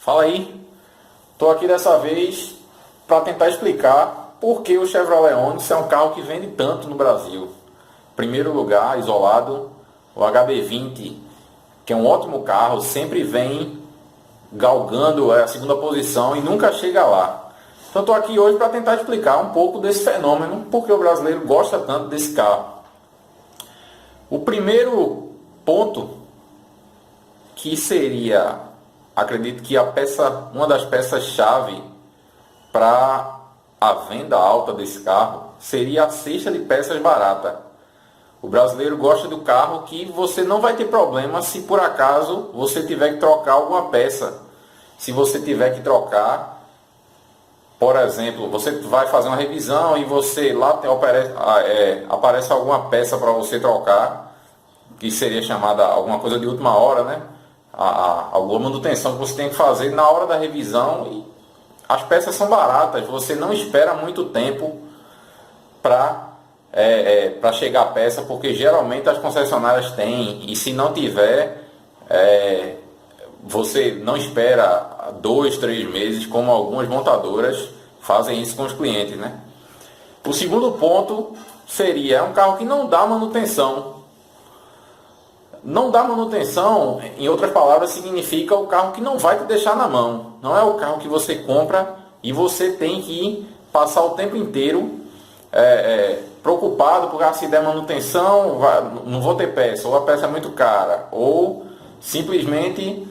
Fala aí, estou aqui dessa vez para tentar explicar por que o Chevrolet Onix é um carro que vende tanto no Brasil. Em primeiro lugar, isolado, o HB20, que é um ótimo carro, sempre vem galgando a segunda posição e nunca chega lá. Então estou aqui hoje para tentar explicar um pouco desse fenômeno, porque o brasileiro gosta tanto desse carro. O primeiro ponto, que seria, acredito que uma das peças-chave para a venda alta desse carro, seria a cesta de peças barata. O brasileiro gosta do carro que você não vai ter problema se por acaso você tiver que trocar alguma peça. Se você tiver que trocar, por exemplo, você vai fazer uma revisão e você lá aparece alguma peça para você trocar, que seria chamada alguma coisa de última hora, né? Alguma manutenção que você tem que fazer na hora da revisão, e as peças são baratas, você não espera muito tempo para chegar a peça, porque geralmente as concessionárias têm, e se não tiver, você não espera 2, 3 meses, como algumas montadoras fazem isso com os clientes, né? O segundo ponto seria, é um carro que não dá manutenção. Não dá manutenção, em outras palavras, significa o carro que não vai te deixar na mão. Não é o carro que você compra e você tem que passar o tempo inteiro preocupado, porque se der manutenção, não vou ter peça, ou a peça é muito cara, ou simplesmente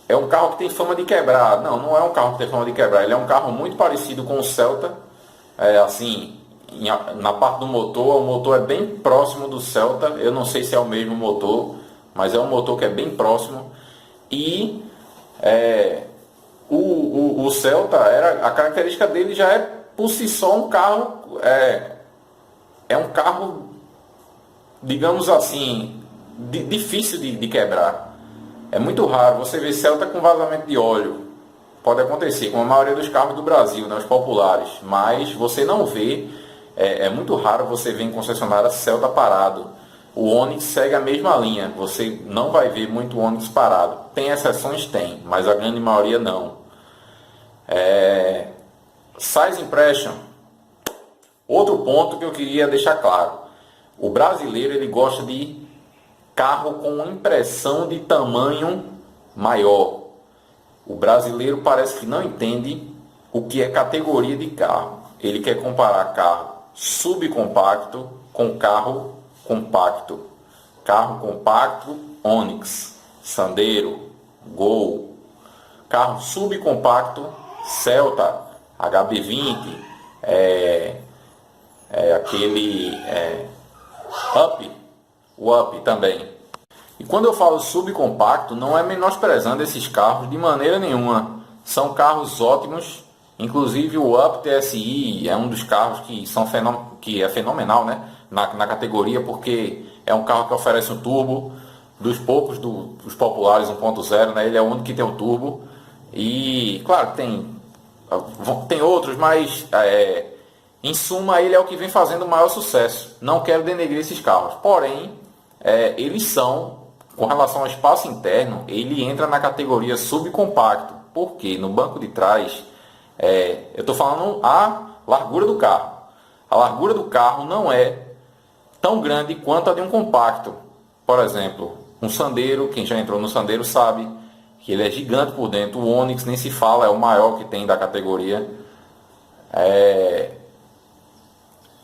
é um carro que tem fama de quebrar. Não, não é um carro que tem fama de quebrar, ele é um carro muito parecido com o Celta, na parte do motor, o motor é bem próximo do Celta. Eu não sei se é o mesmo motor, mas é um motor que é bem próximo. E o Celta, a característica dele já é por si só um carro, é um carro, digamos assim, difícil de quebrar. É muito raro você ver Celta com vazamento de óleo. Pode acontecer com a maioria dos carros do Brasil, né, os populares, mas você não vê. É muito raro você ver em concessionária Celta parado. O Onix segue a mesma linha. Você não vai ver muito Onix parado. Tem exceções? Tem, mas a grande maioria não. Size Impression. Outro ponto que eu queria deixar claro. O brasileiro ele gosta de carro com impressão de tamanho maior. O brasileiro parece que não entende o que é categoria de carro. Ele quer comparar carro subcompacto com carro compacto. Carro compacto, Onix, Sandero, Gol. Carro subcompacto, Celta, HB20, aquele Up, o Up também. E quando eu falo subcompacto, não é menosprezando esses carros de maneira nenhuma. São carros ótimos. Inclusive o Up TSI é um dos carros que é fenomenal, né? na categoria, porque é um carro que oferece um turbo, dos poucos dos populares 1.0, né? Ele é o único que tem o turbo. E claro, tem outros, mas em suma ele é o que vem fazendo o maior sucesso. Não quero denegrir esses carros, porém eles são, com relação ao espaço interno, ele entra na categoria subcompacto, porque no banco de trás, eu estou falando a largura do carro. A largura do carro não é tão grande quanto a de um compacto. Por exemplo, um Sandero, quem já entrou no Sandero sabe que ele é gigante por dentro. O Onix nem se fala, é o maior que tem da categoria.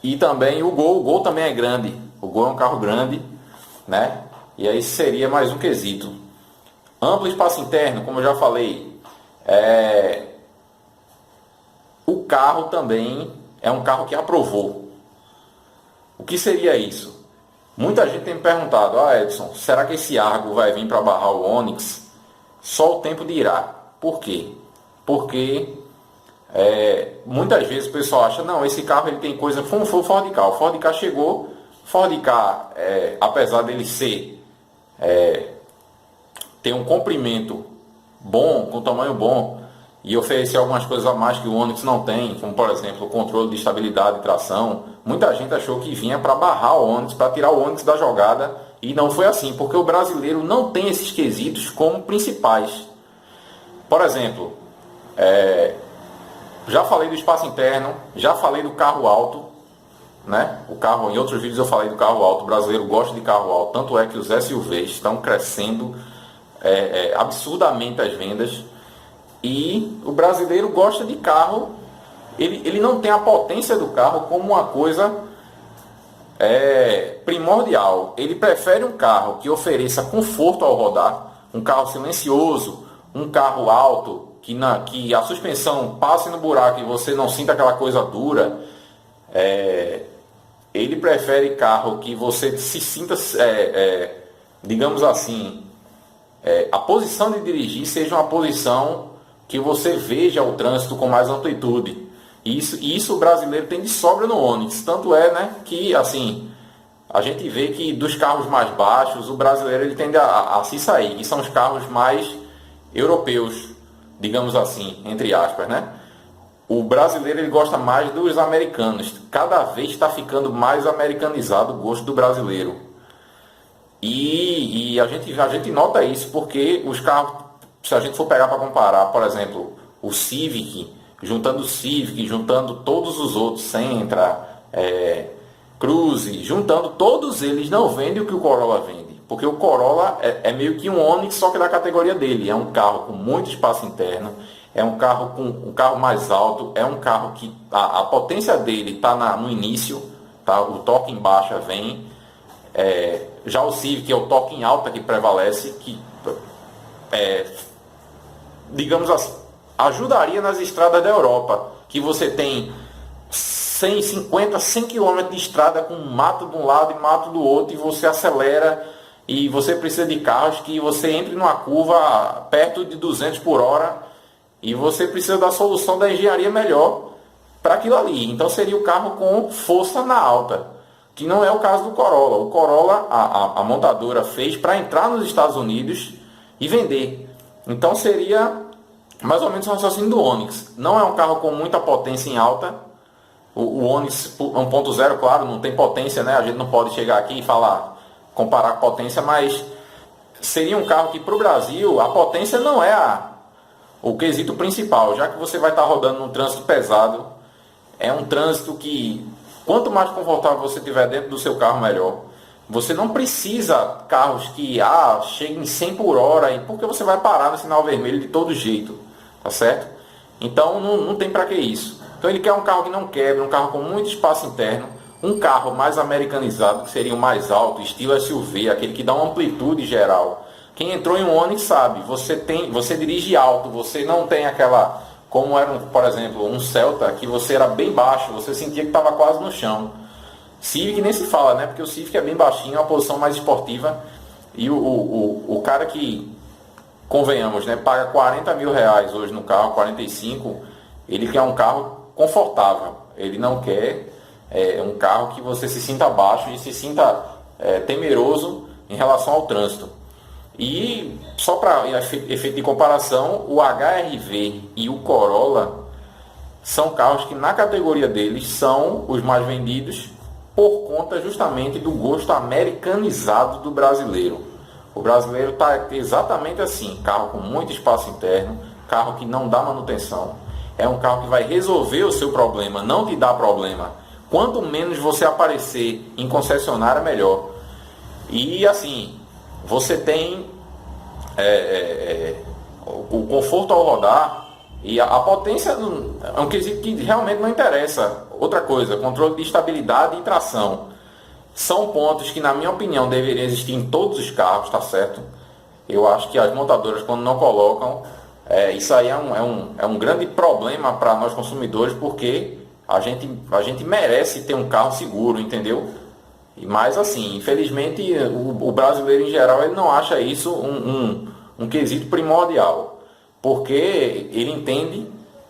E também o Gol também é grande. O Gol é um carro grande, né? E aí seria mais um quesito. Amplo espaço interno, como eu já falei. O carro também é um carro que aprovou. O que seria isso? Muita gente tem me perguntado, Edson, será que esse Argo vai vir para barrar o Onix? Só o tempo dirá. Por quê? Porque muitas vezes o pessoal acha, não, esse carro ele tem coisa, foi o Ford Ka. O Ford Ka chegou, Ford Ka, apesar dele ter um comprimento bom, com tamanho bom, e oferecer algumas coisas a mais que o Onix não tem, como por exemplo o controle de estabilidade e tração. Muita gente achou que vinha para barrar o Onix, para tirar o Onix da jogada, e não foi assim, porque o brasileiro não tem esses quesitos como principais. Por exemplo, já falei do espaço interno, já falei do carro alto, né? O carro, em outros vídeos eu falei do carro alto. O brasileiro gosta de carro alto, tanto é que os SUVs estão crescendo absurdamente as vendas. E o brasileiro gosta de carro, ele não tem a potência do carro como uma coisa primordial. Ele prefere um carro que ofereça conforto ao rodar, um carro silencioso, um carro alto, que a suspensão passe no buraco e você não sinta aquela coisa dura. Ele prefere carro que você se sinta, digamos assim, a posição de dirigir seja uma posição que você veja o trânsito com mais amplitude. Isso o brasileiro tem de sobra no Onix. Tanto é, né, que assim, a gente vê que dos carros mais baixos, o brasileiro ele tende a se sair. E são os carros mais europeus, digamos assim, entre aspas, né? O brasileiro ele gosta mais dos americanos. Cada vez está ficando mais americanizado o gosto do brasileiro. E a gente nota isso porque os carros, se a gente for pegar para comparar, por exemplo, o Civic, juntando todos os outros, Sentra, Cruze, juntando todos eles, não vendem o que o Corolla vende. Porque o Corolla é meio que um Onix, só que da categoria dele. É um carro com muito espaço interno, é um carro com um carro mais alto, é um carro que a potência dele está no início, tá? O torque em baixa vem. Já o Civic é o torque em alta que prevalece, que digamos assim, ajudaria nas estradas da Europa, que você tem 150, 100 km de estrada com mato de um lado e mato do outro, e você acelera e você precisa de carros que você entre numa curva perto de 200 por hora e você precisa da solução da engenharia melhor para aquilo ali. Então seria o carro com força na alta, que não é o caso do Corolla. O Corolla a montadora fez para entrar nos Estados Unidos e vender. Então seria mais ou menos o raciocínio do Onix. Não é um carro com muita potência em alta. O Onix 1.0, claro, não tem potência, né? A gente não pode chegar aqui e comparar potência, mas seria um carro que para o Brasil a potência não é o quesito principal, já que você vai estar rodando num trânsito pesado. É um trânsito que, quanto mais confortável você tiver dentro do seu carro, melhor. Você não precisa carros que cheguem 100 por hora, porque você vai parar no sinal vermelho de todo jeito, tá certo? Então não tem para que isso. Então ele quer um carro que não quebre, um carro com muito espaço interno, um carro mais americanizado, que seria o mais alto, estilo SUV, aquele que dá uma amplitude geral. Quem entrou em um Onix sabe, você dirige alto, você não tem aquela, como era, por exemplo, um Celta, que você era bem baixo, você sentia que estava quase no chão. Civic nem se fala, né? Porque o Civic é bem baixinho, é uma posição mais esportiva. E o cara que, convenhamos, né, paga 40 mil reais hoje no carro, 45, ele quer um carro confortável. Ele não quer um carro que você se sinta baixo e se sinta temeroso em relação ao trânsito. E só para efeito de comparação, o HR-V e o Corolla são carros que na categoria deles são os mais vendidos por conta justamente do gosto americanizado do brasileiro. O brasileiro está exatamente assim, carro com muito espaço interno, carro que não dá manutenção, é um carro que vai resolver o seu problema, não te dá problema. Quanto menos você aparecer em concessionária, melhor. E assim, você tem o conforto ao rodar e a potência é um quesito que realmente não interessa. Outra coisa, controle de estabilidade e tração. São pontos que, na minha opinião, deveriam existir em todos os carros, tá certo? Eu acho que as montadoras, quando não colocam, isso aí é um grande problema para nós consumidores, porque a gente merece ter um carro seguro, entendeu? Mas assim, infelizmente, o brasileiro em geral ele não acha isso um quesito primordial, porque ele entende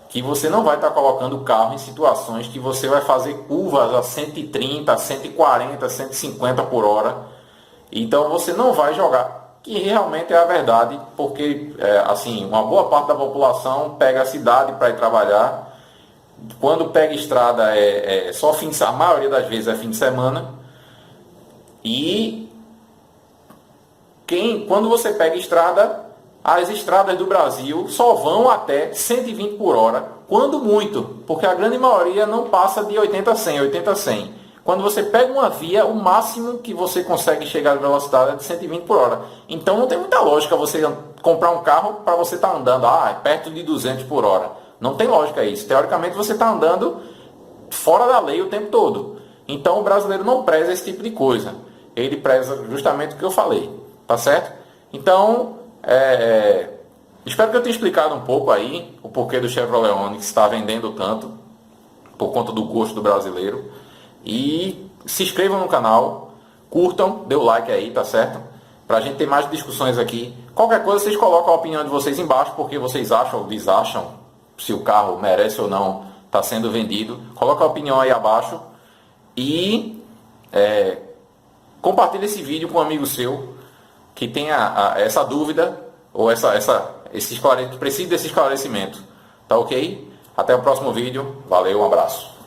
que você não vai estar colocando o carro em situações que você vai fazer curvas a 130, 140, 150 por hora. Então você não vai jogar, que realmente é a verdade, porque assim, uma boa parte da população pega a cidade para ir trabalhar. Quando pega estrada só fim de semana, a maioria das vezes é fim de semana. E quando você pega estrada, as estradas do Brasil só vão até 120 por hora, quando muito, porque a grande maioria não passa de 80 a 100, 80 a 100. Quando você pega uma via, o máximo que você consegue chegar de velocidade é de 120 por hora. Então não tem muita lógica você comprar um carro para você estar andando perto de 200 por hora. Não tem lógica isso. Teoricamente você está andando fora da lei o tempo todo. Então o brasileiro não preza esse tipo de coisa. Ele preza justamente o que eu falei. Tá certo? Então, espero que eu tenha explicado um pouco aí o porquê do Chevrolet Onix está vendendo tanto por conta do gosto do brasileiro. E se inscrevam no canal, curtam, dê o like aí, tá certo? Pra gente ter mais discussões aqui. Qualquer coisa vocês colocam a opinião de vocês embaixo, porque vocês acham ou desacham se o carro merece ou não tá sendo vendido. Coloca a opinião aí abaixo e compartilhe esse vídeo com um amigo seu que tenha essa dúvida ou que precise desse esclarecimento. Tá ok? Até o próximo vídeo. Valeu, um abraço.